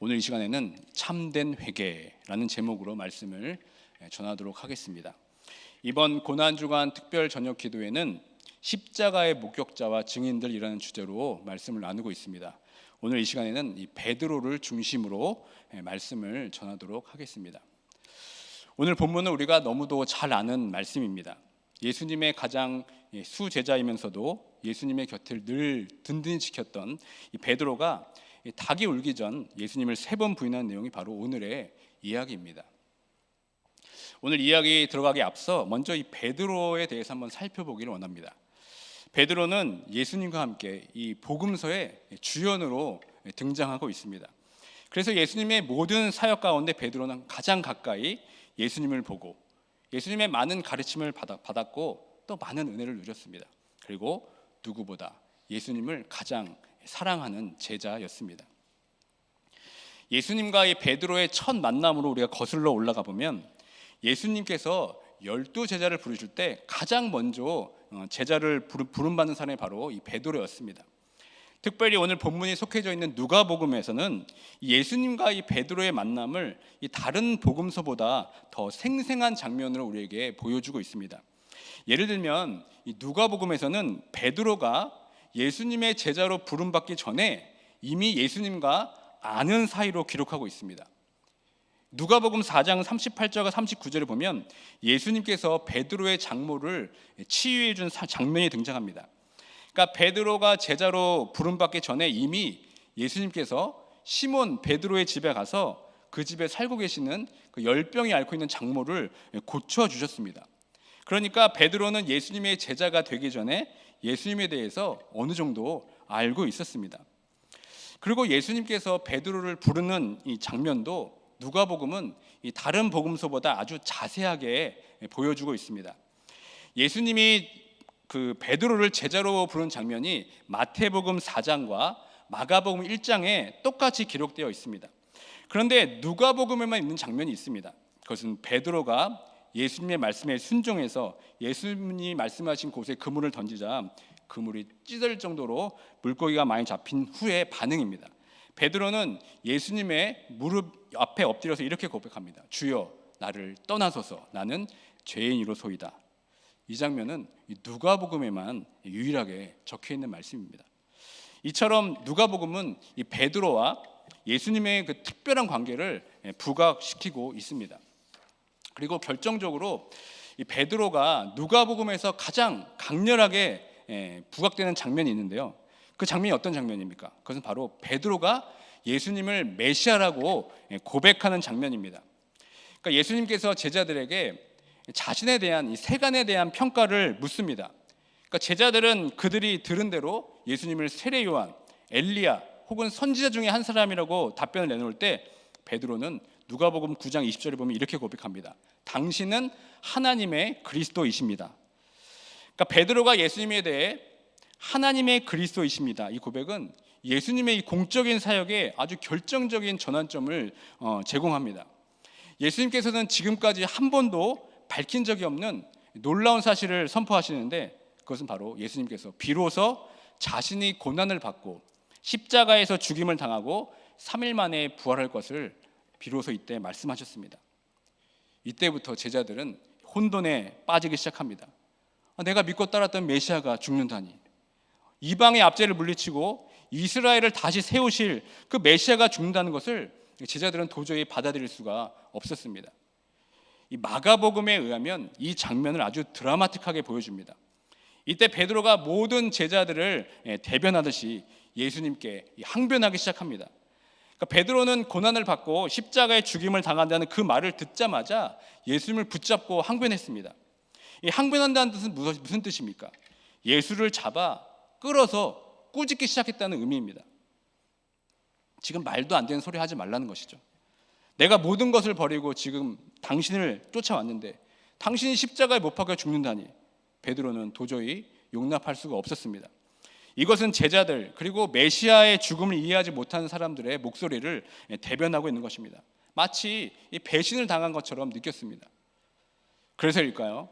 오늘 이 시간에는 참된 회개라는 제목으로 말씀을 전하도록 하겠습니다. 이번 고난주간 특별 저녁 기도회는 십자가의 목격자와 증인들이라는 주제로 말씀을 나누고 있습니다. 오늘 이 시간에는 이 베드로를 중심으로 말씀을 전하도록 하겠습니다. 오늘 본문은 우리가 너무도 잘 아는 말씀입니다. 예수님의 가장 수제자이면서도 예수님의 곁을 늘 든든히 지켰던 이 베드로가 닭이 울기 전 예수님을 3번 부인한 내용이 바로 오늘의 이야기입니다. 오늘 이야기 들어가기 앞서 먼저 이 베드로에 대해서 한번 살펴보기를 원합니다. 베드로는 예수님과 함께 이 복음서의 주연으로 등장하고 있습니다. 그래서 예수님의 모든 사역 가운데 베드로는 가장 가까이 예수님을 보고 예수님의 많은 가르침을 받았고 또 많은 은혜를 누렸습니다. 그리고 누구보다 예수님을 가장 사랑하는 제자였습니다. 예수님과 이 베드로의 첫 만남으로 우리가 거슬러 올라가 보면 예수님께서 12제자를 부르실 때 가장 먼저 제자를 부름받는 사람이 바로 이 베드로였습니다. 특별히 오늘 본문이 속해져 있는 누가복음에서는 예수님과 이 베드로의 만남을 이 다른 복음서보다 더 생생한 장면으로 우리에게 보여주고 있습니다. 예를 들면 이 누가복음에서는 베드로가 예수님의 제자로 부름받기 전에 이미 예수님과 아는 사이로 기록하고 있습니다. 누가복음 4장 38절과 39절을 보면 예수님께서 베드로의 장모를 치유해 준 장면이 등장합니다. 그러니까 베드로가 제자로 부름받기 전에 이미 예수님께서 시몬 베드로의 집에 가서 그 집에 살고 계시는 그 열병이 앓고 있는 장모를 고쳐주셨습니다. 그러니까 베드로는 예수님의 제자가 되기 전에 예수님에 대해서 어느 정도 알고 있었습니다. 그리고 예수님께서 베드로를 부르는 이 장면도 누가복음은 이 다른 복음서보다 아주 자세하게 보여주고 있습니다. 예수님이 그 베드로를 제자로 부른 장면이 마태복음 4장과 마가복음 1장에 똑같이 기록되어 있습니다. 그런데 누가복음에만 있는 장면이 있습니다. 그것은 베드로가 예수님의 말씀에 순종해서 예수님이 말씀하신 곳에 그물을 던지자 그물이 찢어질 정도로 물고기가 많이 잡힌 후의 반응입니다. 베드로는 예수님의 무릎 앞에 엎드려서 이렇게 고백합니다. 주여 나를 떠나소서 나는 죄인이로소이다. 이 장면은 누가복음에만 유일하게 적혀있는 말씀입니다. 이처럼 누가복음은 이 베드로와 예수님의 그 특별한 관계를 부각시키고 있습니다. 그리고 결정적으로 이 베드로가 누가복음에서 가장 강렬하게 부각되는 장면이 있는데요. 그 장면이 어떤 장면입니까? 그것은 바로 베드로가 예수님을 메시아라고 고백하는 장면입니다. 그러니까 예수님께서 제자들에게 자신에 대한 이 세간에 대한 평가를 묻습니다. 그러니까 제자들은 그들이 들은 대로 예수님을 세례 요한, 엘리야 혹은 선지자 중에 한 사람이라고 답변을 내놓을 때 베드로는 누가복음 9장 20절에 보면 이렇게 고백합니다. 당신은 하나님의 그리스도이십니다. 그러니까 베드로가 예수님에 대해 하나님의 그리스도이십니다. 이 고백은 예수님의 이 공적인 사역에 아주 결정적인 전환점을 제공합니다. 예수님께서는 지금까지 한 번도 밝힌 적이 없는 놀라운 사실을 선포하시는데 그것은 바로 예수님께서 비로소 자신이 고난을 받고 십자가에서 죽임을 당하고 3일 만에 부활할 것을 비로소 이때 말씀하셨습니다. 이때부터 제자들은 혼돈에 빠지기 시작합니다. 내가 믿고 따랐던 메시아가 죽는다니, 이방의 압제를 물리치고 이스라엘을 다시 세우실 그 메시아가 죽는다는 것을 제자들은 도저히 받아들일 수가 없었습니다. 이 마가복음에 의하면 이 장면을 아주 드라마틱하게 보여줍니다. 이때 베드로가 모든 제자들을 대변하듯이 예수님께 항변하기 시작합니다. 그러니까 베드로는 고난을 받고 십자가의 죽임을 당한다는 그 말을 듣자마자 예수님을 붙잡고 항변했습니다. 이 항변한다는 뜻은 무슨 뜻입니까? 예수를 잡아 끌어서 꾸짖기 시작했다는 의미입니다. 지금 말도 안 되는 소리 하지 말라는 것이죠. 내가 모든 것을 버리고 지금 당신을 쫓아왔는데 당신이 십자가에 못 박혀 죽는다니 베드로는 도저히 용납할 수가 없었습니다. 이것은 제자들 그리고 메시아의 죽음을 이해하지 못하는 사람들의 목소리를 대변하고 있는 것입니다. 마치 이 배신을 당한 것처럼 느꼈습니다. 그래서일까요?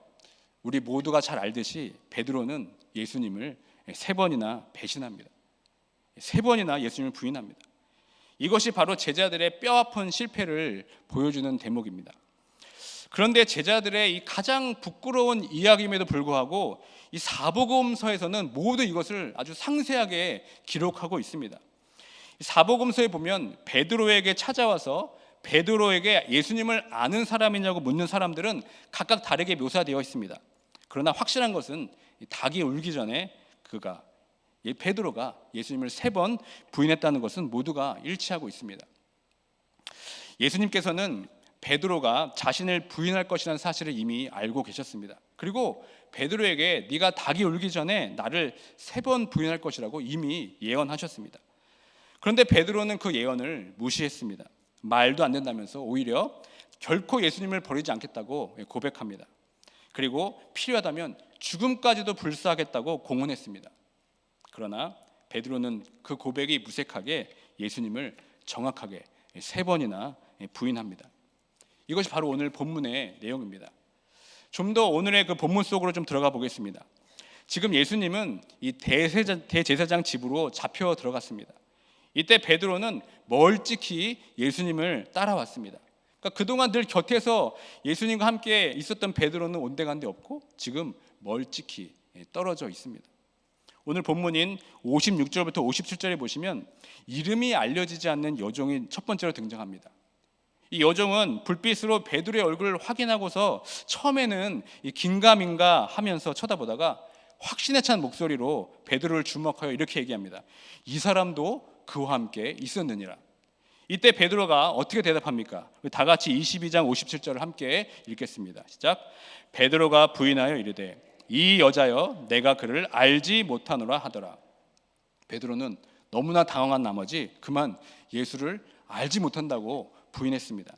우리 모두가 잘 알듯이 베드로는 예수님을 3번이나 배신합니다. 3번이나 예수님을 부인합니다. 이것이 바로 제자들의 뼈아픈 실패를 보여주는 대목입니다. 그런데 제자들의 이 가장 부끄러운 이야기임에도 불구하고 이 사복음서에서는 모두 이것을 아주 상세하게 기록하고 있습니다. 사복음서에 보면 베드로에게 찾아와서 베드로에게 예수님을 아는 사람이냐고 묻는 사람들은 각각 다르게 묘사되어 있습니다. 그러나 확실한 것은 닭이 울기 전에 베드로가 예수님을 3번 부인했다는 것은 모두가 일치하고 있습니다. 예수님께서는 베드로가 자신을 부인할 것이라는 사실을 이미 알고 계셨습니다. 그리고 베드로에게 네가 닭이 울기 전에 나를 3번 부인할 것이라고 이미 예언하셨습니다. 그런데 베드로는 그 예언을 무시했습니다. 말도 안 된다면서 오히려 결코 예수님을 버리지 않겠다고 고백합니다. 그리고 필요하다면 죽음까지도 불사하겠다고 공언했습니다. 그러나 베드로는 그 고백이 무색하게 예수님을 정확하게 3번이나 부인합니다. 이것이 바로 오늘 본문의 내용입니다. 좀 더 오늘의 그 본문 속으로 좀 들어가 보겠습니다. 지금 예수님은 이 대제사장 집으로 잡혀 들어갔습니다. 이때 베드로는 멀찍이 예수님을 따라왔습니다. 그러니까 그동안 늘 곁에서 예수님과 함께 있었던 베드로는 온데간데 없고 지금 멀찍이 떨어져 있습니다. 오늘 본문인 56절부터 57절에 보시면 이름이 알려지지 않는 여종이 첫 번째로 등장합니다. 이 여종은 불빛으로 베드로의 얼굴을 확인하고서 처음에는 긴가민가 하면서 쳐다보다가 확신에 찬 목소리로 베드로를 주목하여 이렇게 얘기합니다. 이 사람도 그와 함께 있었느니라. 이때 베드로가 어떻게 대답합니까? 다 같이 22장 57절을 함께 읽겠습니다. 시작. 베드로가 부인하여 이르되 이 여자여 내가 그를 알지 못하노라 하더라. 베드로는 너무나 당황한 나머지 그만 예수를 알지 못한다고 부인했습니다.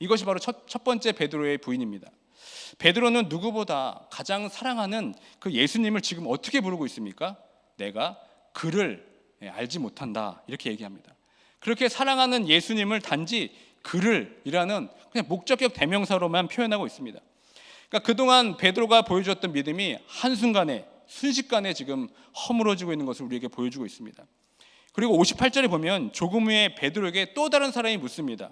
이것이 바로 첫 번째 베드로의 부인입니다. 베드로는 누구보다 가장 사랑하는 그 예수님을 지금 어떻게 부르고 있습니까? 내가 그를 알지 못한다 이렇게 얘기합니다. 그렇게 사랑하는 예수님을 단지 그를 이라는 그냥 목적격 대명사로만 표현하고 있습니다. 그러니까 그동안 베드로가 보여주었던 믿음이 한순간에 순식간에 지금 허물어지고 있는 것을 우리에게 보여주고 있습니다. 그리고 58절에 보면 조금 후에 베드로에게 또 다른 사람이 묻습니다.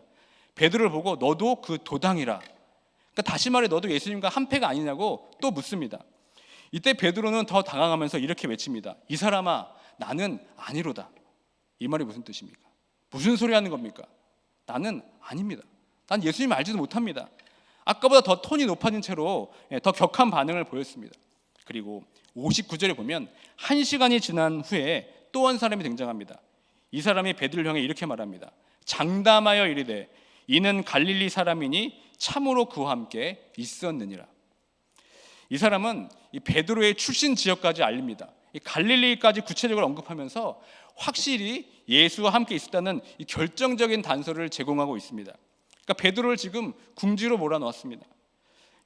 베드로를 보고 너도 그 도당이라. 그러니까 다시 말해 너도 예수님과 한패가 아니냐고 또 묻습니다. 이때 베드로는 더 당황하면서 이렇게 외칩니다. 이 사람아 나는 아니로다. 이 말이 무슨 뜻입니까? 무슨 소리 하는 겁니까? 나는 아닙니다. 난 예수님 알지도 못합니다. 아까보다 더 톤이 높아진 채로 더 격한 반응을 보였습니다. 그리고 59절에 보면 1시간이 지난 후에 또 한 사람이 등장합니다. 이 사람이 베드로를 향해 이렇게 말합니다. 장담하여 이르되 이는 갈릴리 사람이니 참으로 그와 함께 있었느니라. 이 사람은 이 베드로의 출신 지역까지 알립니다. 이 갈릴리까지 구체적으로 언급하면서 확실히 예수와 함께 있었다는 이 결정적인 단서를 제공하고 있습니다. 그러니까 베드로를 지금 궁지로 몰아넣었습니다.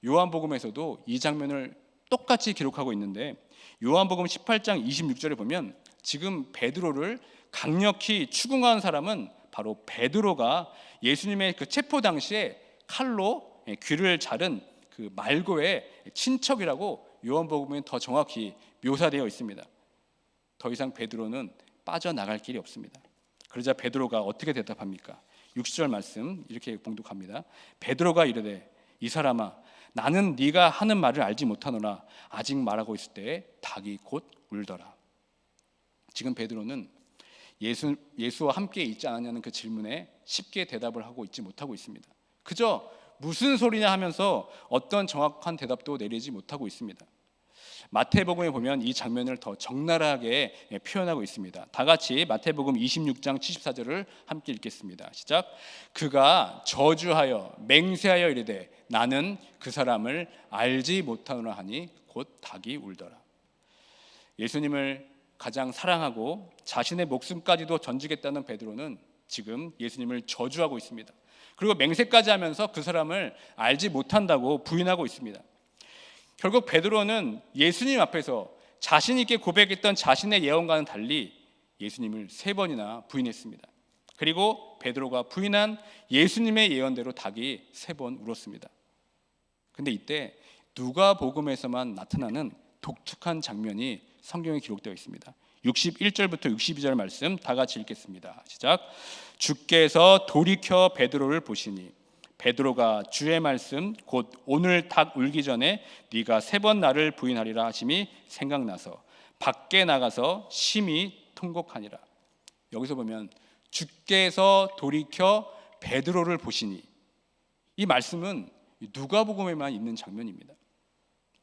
요한복음에서도 이 장면을 똑같이 기록하고 있는데 요한복음 18장 26절에 보면 지금 베드로를 강력히 추궁한 사람은 바로 베드로가 예수님의 그 체포 당시에 칼로 귀를 자른 그 말고의 친척이라고 요한복음에 더 정확히 묘사되어 있습니다. 더 이상 베드로는 빠져나갈 길이 없습니다. 그러자 베드로가 어떻게 대답합니까? 60절 말씀 이렇게 봉독합니다. 베드로가 이르되 이 사람아 나는 네가 하는 말을 알지 못하노라. 아직 말하고 있을 때에 닭이 곧 울더라. 지금 베드로는 예수와 함께 있지 않았냐는 그 질문에 쉽게 대답을 하고 있지 못하고 있습니다. 그저 무슨 소리냐 하면서 어떤 정확한 대답도 내리지 못하고 있습니다. 마태복음에 보면 이 장면을 더 적나라하게 표현하고 있습니다. 다 같이 마태복음 26장 74절을 함께 읽겠습니다. 시작. 그가 저주하여 맹세하여 이르되 나는 그 사람을 알지 못하노라 하니 곧 닭이 울더라. 예수님을 가장 사랑하고 자신의 목숨까지도 던지겠다는 베드로는 지금 예수님을 저주하고 있습니다. 그리고 맹세까지 하면서 그 사람을 알지 못한다고 부인하고 있습니다. 결국 베드로는 예수님 앞에서 자신 있게 고백했던 자신의 예언과는 달리 예수님을 3번이나 부인했습니다. 그리고 베드로가 부인한 예수님의 예언대로 닭이 3번 울었습니다. 근데 이때 누가복음에서만 나타나는 독특한 장면이 성경에 기록되어 있습니다. 61절부터 62절 말씀 다 같이 읽겠습니다. 시작. 주께서 돌이켜 베드로를 보시니 베드로가 주의 말씀 곧 오늘 닭 울기 전에 네가 3번 나를 부인하리라 하심이 생각나서 밖에 나가서 심히 통곡하니라. 여기서 보면 주께서 돌이켜 베드로를 보시니, 이 말씀은 누가복음에만 있는 장면입니다.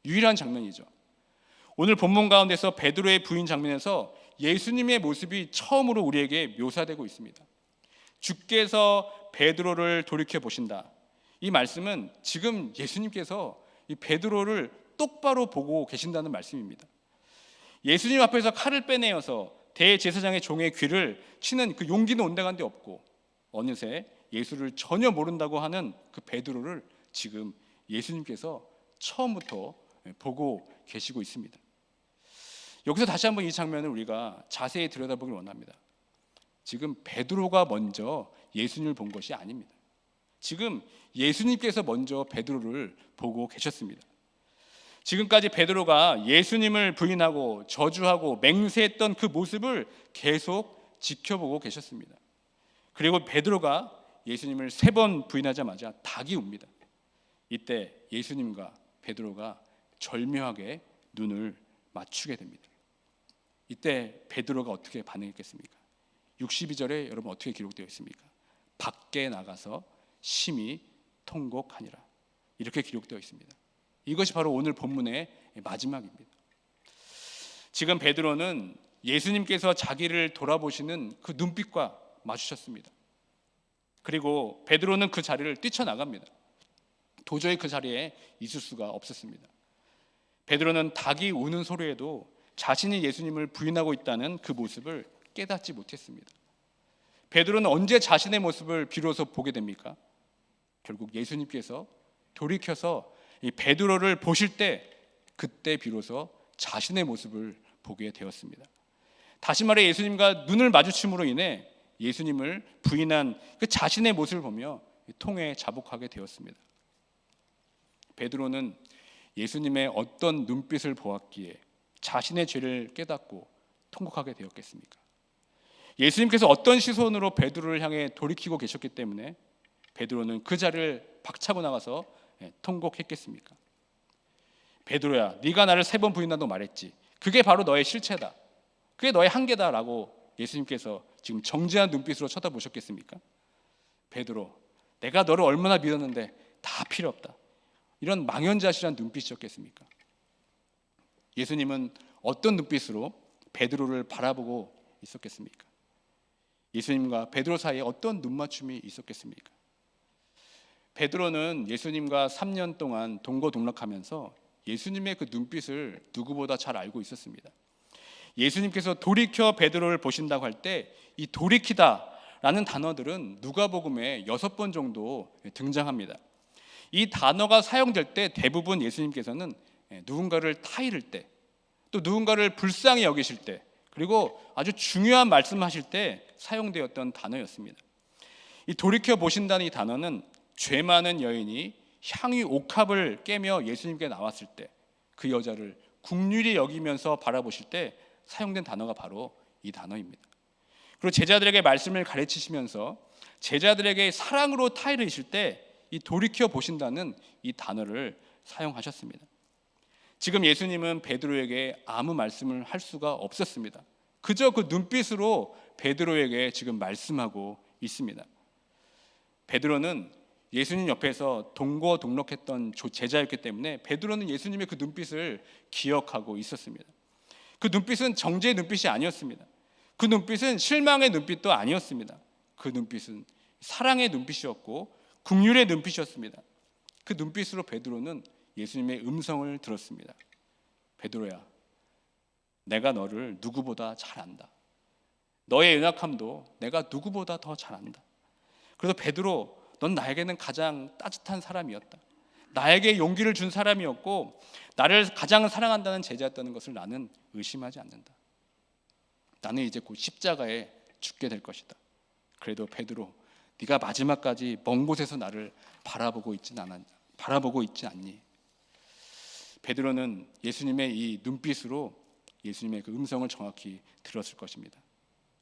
유일한 장면이죠. 오늘 본문 가운데서 베드로의 부인 장면에서 예수님의 모습이 처음으로 우리에게 묘사되고 있습니다. 주께서 베드로를 돌이켜 보신다. 이 말씀은 지금 예수님께서 이 베드로를 똑바로 보고 계신다는 말씀입니다. 예수님 앞에서 칼을 빼내어서 대제사장의 종의 귀를 치는 그 용기는 온데간데 없고 어느새 예수를 전혀 모른다고 하는 그 베드로를 지금 예수님께서 처음부터 보고 계시고 있습니다. 여기서 다시 한번 이 장면을 우리가 자세히 들여다보길 원합니다. 지금 베드로가 먼저 예수님을 본 것이 아닙니다. 지금 예수님께서 먼저 베드로를 보고 계셨습니다. 지금까지 베드로가 예수님을 부인하고 저주하고 맹세했던 그 모습을 계속 지켜보고 계셨습니다. 그리고 베드로가 예수님을 3번 부인하자마자 닭이 웁니다. 이때 예수님과 베드로가 절묘하게 눈을 맞추게 됩니다. 이때 베드로가 어떻게 반응했겠습니까? 62절에 여러분 어떻게 기록되어 있습니까? 밖에 나가서 심히 통곡하니라. 이렇게 기록되어 있습니다. 이것이 바로 오늘 본문의 마지막입니다. 지금 베드로는 예수님께서 자기를 돌아보시는 그 눈빛과 마주쳤습니다. 그리고 베드로는 그 자리를 뛰쳐나갑니다. 도저히 그 자리에 있을 수가 없었습니다. 베드로는 닭이 우는 소리에도 자신이 예수님을 부인하고 있다는 그 모습을 깨닫지 못했습니다. 베드로는 언제 자신의 모습을 비로소 보게 됩니까? 결국 예수님께서 돌이켜서 이 베드로를 보실 때 그때 비로소 자신의 모습을 보게 되었습니다. 다시 말해 예수님과 눈을 마주침으로 인해 예수님을 부인한 그 자신의 모습을 보며 통에 자복하게 되었습니다. 베드로는 예수님의 어떤 눈빛을 보았기에 자신의 죄를 깨닫고 통곡하게 되었겠습니까? 예수님께서 어떤 시선으로 베드로를 향해 돌이키고 계셨기 때문에 베드로는 그 자리를 박차고 나가서 통곡했겠습니까? 베드로야, 네가 나를 3번 부인한다고 말했지. 그게 바로 너의 실체다. 그게 너의 한계다라고 예수님께서 지금 정죄한 눈빛으로 쳐다보셨겠습니까? 베드로, 내가 너를 얼마나 믿었는데 다 필요 없다. 이런 망연자실한 눈빛이었겠습니까? 예수님은 어떤 눈빛으로 베드로를 바라보고 있었겠습니까? 예수님과 베드로 사이에 어떤 눈맞춤이 있었겠습니까? 베드로는 예수님과 3년 동안 동거동락하면서 예수님의 그 눈빛을 누구보다 잘 알고 있었습니다. 예수님께서 돌이켜 베드로를 보신다고 할 때 이 돌이키다라는 단어들은 누가복음에 6번 정도 등장합니다. 이 단어가 사용될 때 대부분 예수님께서는 누군가를 타이를 때, 또 누군가를 불쌍히 여기실 때, 그리고 아주 중요한 말씀하실 때 사용되었던 단어였습니다. 이 돌이켜 보신다는 이 단어는 죄 많은 여인이 향유 옥합을 깨며 예수님께 나왔을 때 그 여자를 긍휼히 여기면서 바라보실 때 사용된 단어가 바로 이 단어입니다. 그리고 제자들에게 말씀을 가르치시면서 제자들에게 사랑으로 타이를 이실 때 이 돌이켜 보신다는 이 단어를 사용하셨습니다. 지금 예수님은 베드로에게 아무 말씀을 할 수가 없었습니다. 그저 그 눈빛으로 베드로에게 지금 말씀하고 있습니다. 베드로는 예수님 옆에서 동거동락했던 제자였기 때문에 베드로는 예수님의 그 눈빛을 기억하고 있었습니다. 그 눈빛은 정죄의 눈빛이 아니었습니다. 그 눈빛은 실망의 눈빛도 아니었습니다. 그 눈빛은 사랑의 눈빛이었고 긍휼의 눈빛이었습니다. 그 눈빛으로 베드로는 예수님의 음성을 들었습니다. 베드로야, 내가 너를 누구보다 잘 안다. 너의 연약함도 내가 누구보다 더 잘 안다. 그래서 베드로, 넌 나에게는 가장 따뜻한 사람이었다. 나에게 용기를 준 사람이었고 나를 가장 사랑한다는 제자였다는 것을 나는 의심하지 않는다. 나는 이제 곧 십자가에 죽게 될 것이다. 그래도 베드로, 네가 마지막까지 먼 곳에서 나를 바라보고 있지 않니? 베드로는 예수님의 이 눈빛으로 예수님의 그 음성을 정확히 들었을 것입니다.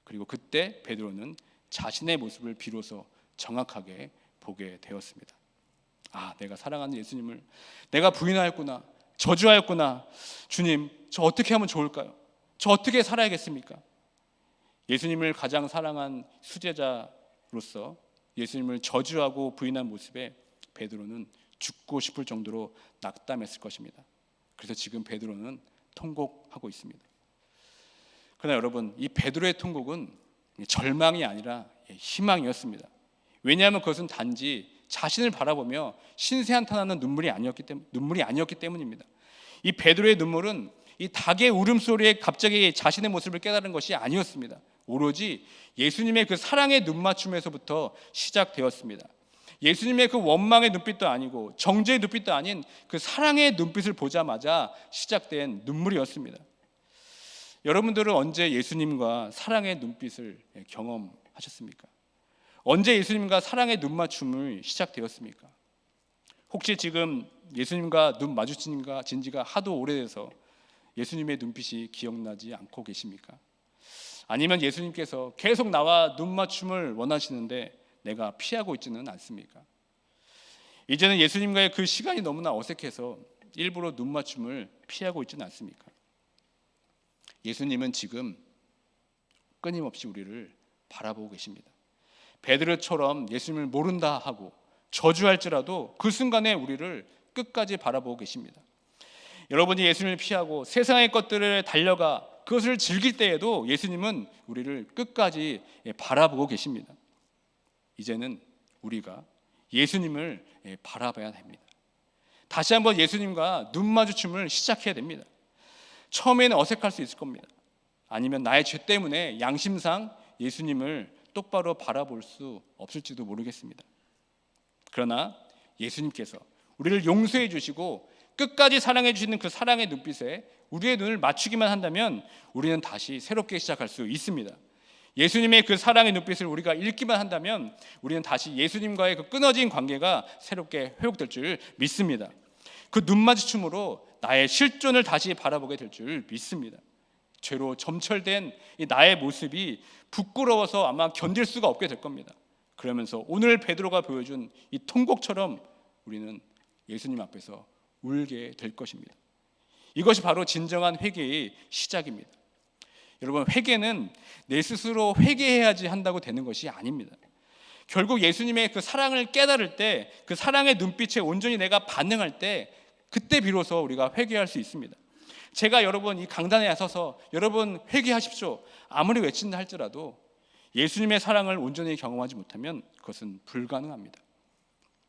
그리고 그때 베드로는 자신의 모습을 비로소 정확하게 보게 되었습니다. 아, 내가 사랑하는 예수님을 내가 부인하였구나, 저주하였구나. 주님, 저 어떻게 하면 좋을까요? 저 어떻게 살아야겠습니까? 예수님을 가장 사랑한 수제자로서 예수님을 저주하고 부인한 모습에 베드로는 죽고 싶을 정도로 낙담했을 것입니다. 그래서 지금 베드로는 통곡하고 있습니다. 그러나 여러분, 이 베드로의 통곡은 절망이 아니라 희망이었습니다. 왜냐하면 그것은 단지 자신을 바라보며 신세한탄하는 눈물이 아니었기 때문입니다. 이 베드로의 눈물은 이 닭의 울음소리에 갑자기 자신의 모습을 깨달은 것이 아니었습니다. 오로지 예수님의 그 사랑의 눈맞춤에서부터 시작되었습니다. 예수님의 그 원망의 눈빛도 아니고 정죄의 눈빛도 아닌 그 사랑의 눈빛을 보자마자 시작된 눈물이었습니다. 여러분들은 언제 예수님과 사랑의 눈빛을 경험하셨습니까? 언제 예수님과 사랑의 눈맞춤을 시작되었습니까? 혹시 지금 예수님과 눈 마주친 지가 하도 오래돼서 예수님의 눈빛이 기억나지 않고 계십니까? 아니면 예수님께서 계속 나와 눈맞춤을 원하시는데 내가 피하고 있지는 않습니까? 이제는 예수님과의 그 시간이 너무나 어색해서 일부러 눈맞춤을 피하고 있지는 않습니까? 예수님은 지금 끊임없이 우리를 바라보고 계십니다. 베드로처럼 예수님을 모른다 하고 저주할지라도 그 순간에 우리를 끝까지 바라보고 계십니다. 여러분이 예수님을 피하고 세상의 것들을 달려가 그것을 즐길 때에도 예수님은 우리를 끝까지 바라보고 계십니다. 이제는 우리가 예수님을 바라봐야 됩니다. 다시 한번 예수님과 눈 마주침을 시작해야 됩니다. 처음에는 어색할 수 있을 겁니다. 아니면 나의 죄 때문에 양심상 예수님을 똑바로 바라볼 수 없을지도 모르겠습니다. 그러나 예수님께서 우리를 용서해 주시고 끝까지 사랑해 주시는 그 사랑의 눈빛에 우리의 눈을 맞추기만 한다면 우리는 다시 새롭게 시작할 수 있습니다. 예수님의 그 사랑의 눈빛을 우리가 읽기만 한다면 우리는 다시 예수님과의 그 끊어진 관계가 새롭게 회복될 줄 믿습니다. 그 눈 마주침으로 나의 실존을 다시 바라보게 될 줄 믿습니다. 죄로 점철된 이 나의 모습이 부끄러워서 아마 견딜 수가 없게 될 겁니다. 그러면서 오늘 베드로가 보여준 이 통곡처럼 우리는 예수님 앞에서 울게 될 것입니다. 이것이 바로 진정한 회개의 시작입니다. 여러분, 회개는 내 스스로 회개해야지 한다고 되는 것이 아닙니다. 결국 예수님의 그 사랑을 깨달을 때, 그 사랑의 눈빛에 온전히 내가 반응할 때, 그때 비로소 우리가 회개할 수 있습니다. 제가 여러분 이 강단에 서서 여러분 회개하십시오 아무리 외친다 할지라도 예수님의 사랑을 온전히 경험하지 못하면 그것은 불가능합니다.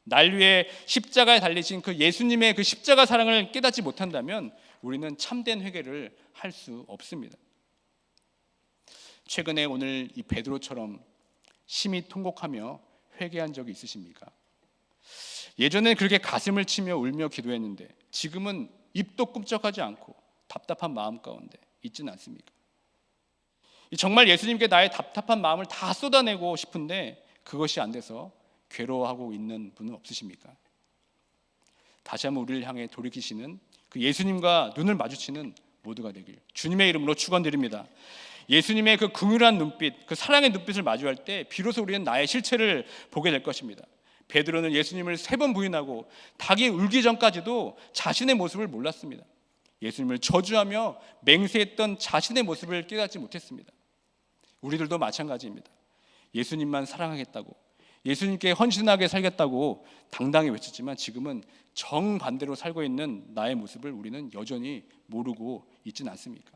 날 위해 십자가에 달리신 그 예수님의 그 십자가 사랑을 깨닫지 못한다면 우리는 참된 회개를 할 수 없습니다. 최근에 오늘 이 베드로처럼 심히 통곡하며 회개한 적이 있으십니까? 예전엔 그렇게 가슴을 치며 울며 기도했는데 지금은 입도 꿈쩍하지 않고 답답한 마음 가운데 있지는 않습니까? 정말 예수님께 나의 답답한 마음을 다 쏟아내고 싶은데 그것이 안 돼서 괴로워하고 있는 분은 없으십니까? 다시 한번 우리를 향해 돌이키시는 그 예수님과 눈을 마주치는 모두가 되길 주님의 이름으로 축원드립니다. 예수님의 그 긍휼한 눈빛, 그 사랑의 눈빛을 마주할 때 비로소 우리는 나의 실체를 보게 될 것입니다. 베드로는 예수님을 3번 부인하고 닭이 울기 전까지도 자신의 모습을 몰랐습니다. 예수님을 저주하며 맹세했던 자신의 모습을 깨닫지 못했습니다. 우리들도 마찬가지입니다. 예수님만 사랑하겠다고, 예수님께 헌신하게 살겠다고 당당히 외쳤지만 지금은 정반대로 살고 있는 나의 모습을 우리는 여전히 모르고 있지는 않습니까?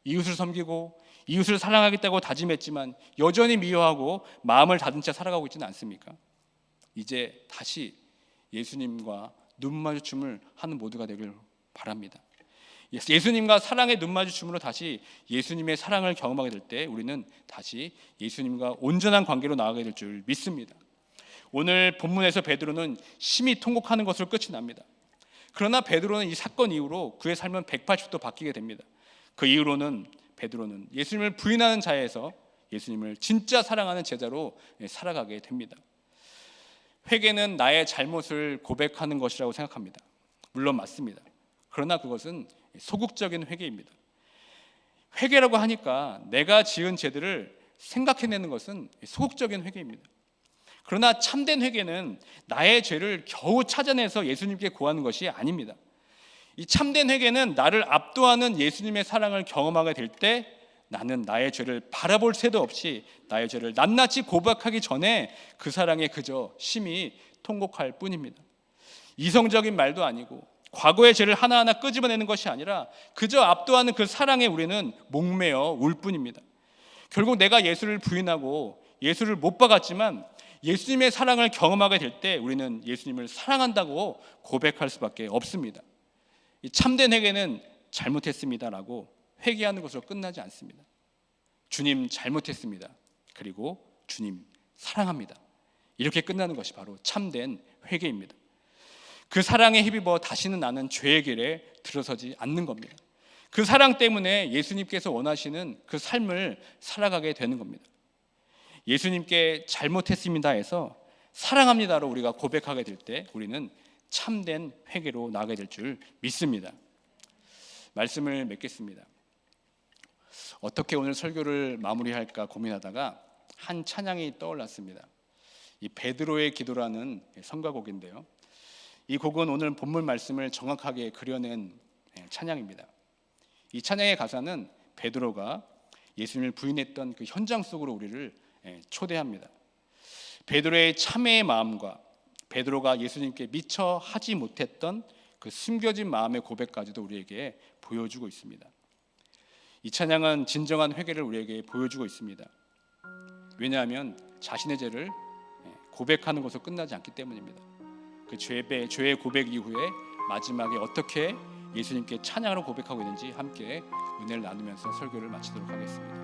이웃을 섬기고 이웃을 사랑하겠다고 다짐했지만 여전히 미워하고 마음을 닫은 채 살아가고 있지는 않습니까? 이제 다시 예수님과 눈 마주침을 하는 모두가 되길 바랍니다. 예수님과 사랑의 눈 마주침으로 다시 예수님의 사랑을 경험하게 될 때 우리는 다시 예수님과 온전한 관계로 나아가게 될 줄 믿습니다. 오늘 본문에서 베드로는 심히 통곡하는 것으로 끝이 납니다. 그러나 베드로는 이 사건 이후로 그의 삶은 180도 바뀌게 됩니다. 그 이후로는 베드로는 예수님을 부인하는 자에서 예수님을 진짜 사랑하는 제자로 살아가게 됩니다. 회개는 나의 잘못을 고백하는 것이라고 생각합니다. 물론 맞습니다. 그러나 그것은 소극적인 회개입니다. 회개라고 하니까 내가 지은 죄들을 생각해내는 것은 소극적인 회개입니다. 그러나 참된 회개는 나의 죄를 겨우 찾아내서 예수님께 구하는 것이 아닙니다. 이 참된 회개는 나를 압도하는 예수님의 사랑을 경험하게 될 때 나는 나의 죄를 바라볼 새도 없이 나의 죄를 낱낱이 고백하기 전에 그 사랑에 그저 심히 통곡할 뿐입니다. 이성적인 말도 아니고 과거의 죄를 하나하나 끄집어내는 것이 아니라 그저 압도하는 그 사랑에 우리는 목매어 울 뿐입니다. 결국 내가 예수를 부인하고 예수를 못 박았지만 예수님의 사랑을 경험하게 될 때 우리는 예수님을 사랑한다고 고백할 수밖에 없습니다. 이 참된 회개는 잘못했습니다라고 회개하는 것으로 끝나지 않습니다. 주님 잘못했습니다. 그리고 주님 사랑합니다. 이렇게 끝나는 것이 바로 참된 회개입니다. 그 사랑에 힘입어 다시는 나는 죄의 길에 들어서지 않는 겁니다. 그 사랑 때문에 예수님께서 원하시는 그 삶을 살아가게 되는 겁니다. 예수님께 잘못했습니다 해서 사랑합니다로 우리가 고백하게 될 때 우리는 참된 회개로 나가게 될 줄 믿습니다. 말씀을 맺겠습니다. 어떻게 오늘 설교를 마무리할까 고민하다가 한 찬양이 떠올랐습니다. 이 베드로의 기도라는 성가곡인데요. 이 곡은 오늘 본문 말씀을 정확하게 그려낸 찬양입니다. 이 찬양의 가사는 베드로가 예수님을 부인했던 그 현장 속으로 우리를 초대합니다. 베드로의 참회의 마음과 베드로가 예수님께 미처 하지 못했던 그 숨겨진 마음의 고백까지도 우리에게 보여주고 있습니다. 이 찬양은 진정한 회개를 우리에게 보여주고 있습니다. 왜냐하면 자신의 죄를 고백하는 것으로 끝나지 않기 때문입니다. 그 죄의 고백 이후에 마지막에 어떻게 예수님께 찬양으로 고백하고 있는지 함께 은혜를 나누면서 설교를 마치도록 하겠습니다.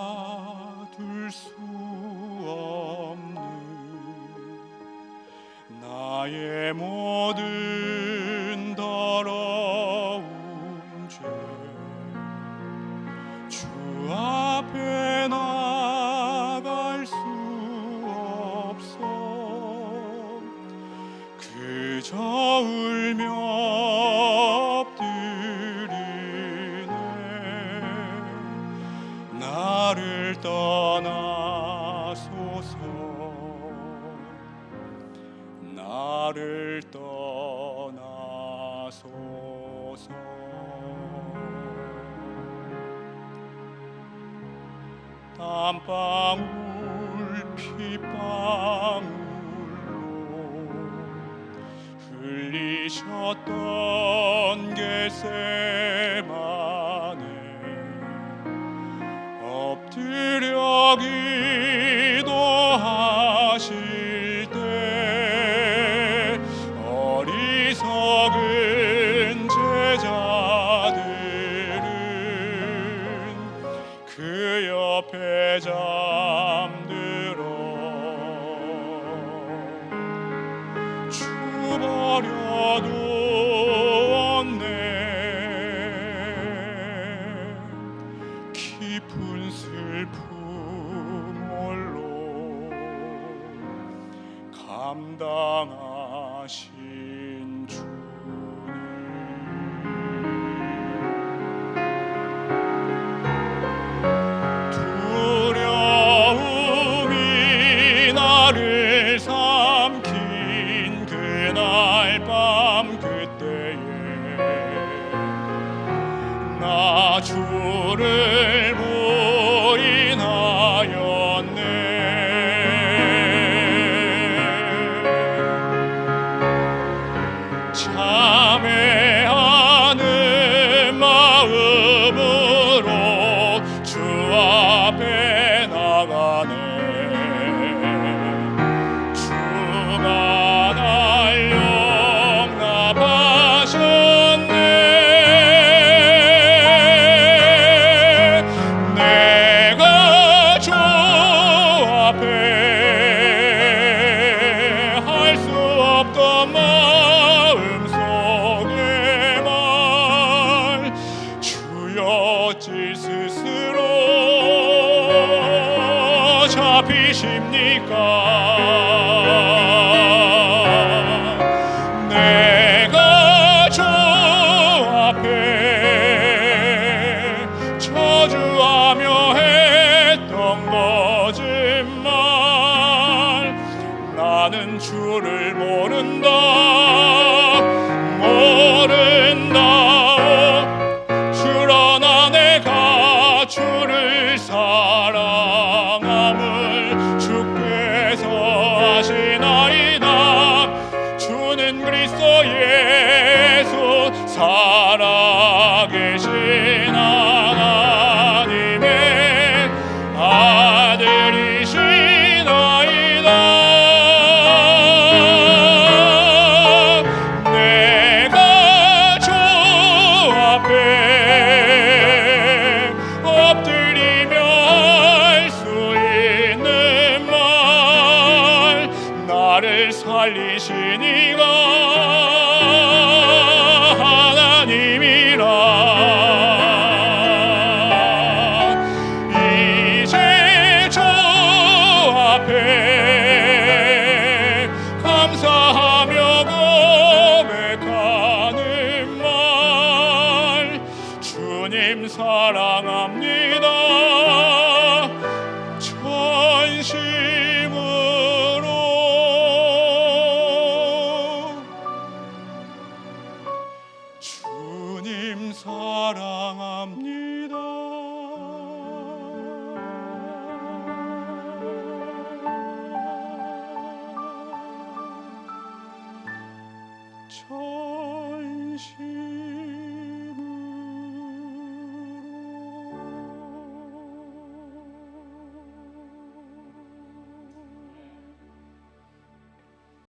용서받을 수 없는 나의 모든 더러운 죄 주 앞에 나갈 수 없어 그저 울며 나를 떠나소서 나를 떠나소서 땀방울 피방울로 흘리셨던 겟세마네 엎드려 기도하실 때 어리석은 제자들은 그 옆에 잠들어 주버려도 없네 깊은 슬픔 홀로 감당하신 주님 두려움이 나를 삼킨 그날 밤 그때에 나 주를 부인하였네. 것입니까? 내가 주 앞에 저주하며 했던 거짓말, 나는 주를 모른다 그러나 내가 주를 사랑함을 주께서 아시나이다. 주는 그리스도 예수 살아계신 하나님의 아들이시나이다. 내가 주 앞에 엎드리며 할 수 있는 말, 나를 살리신 이가 하나님이라. 이제 주 앞에 감사하며 고백하는 말, 주님 사랑합니다. 전신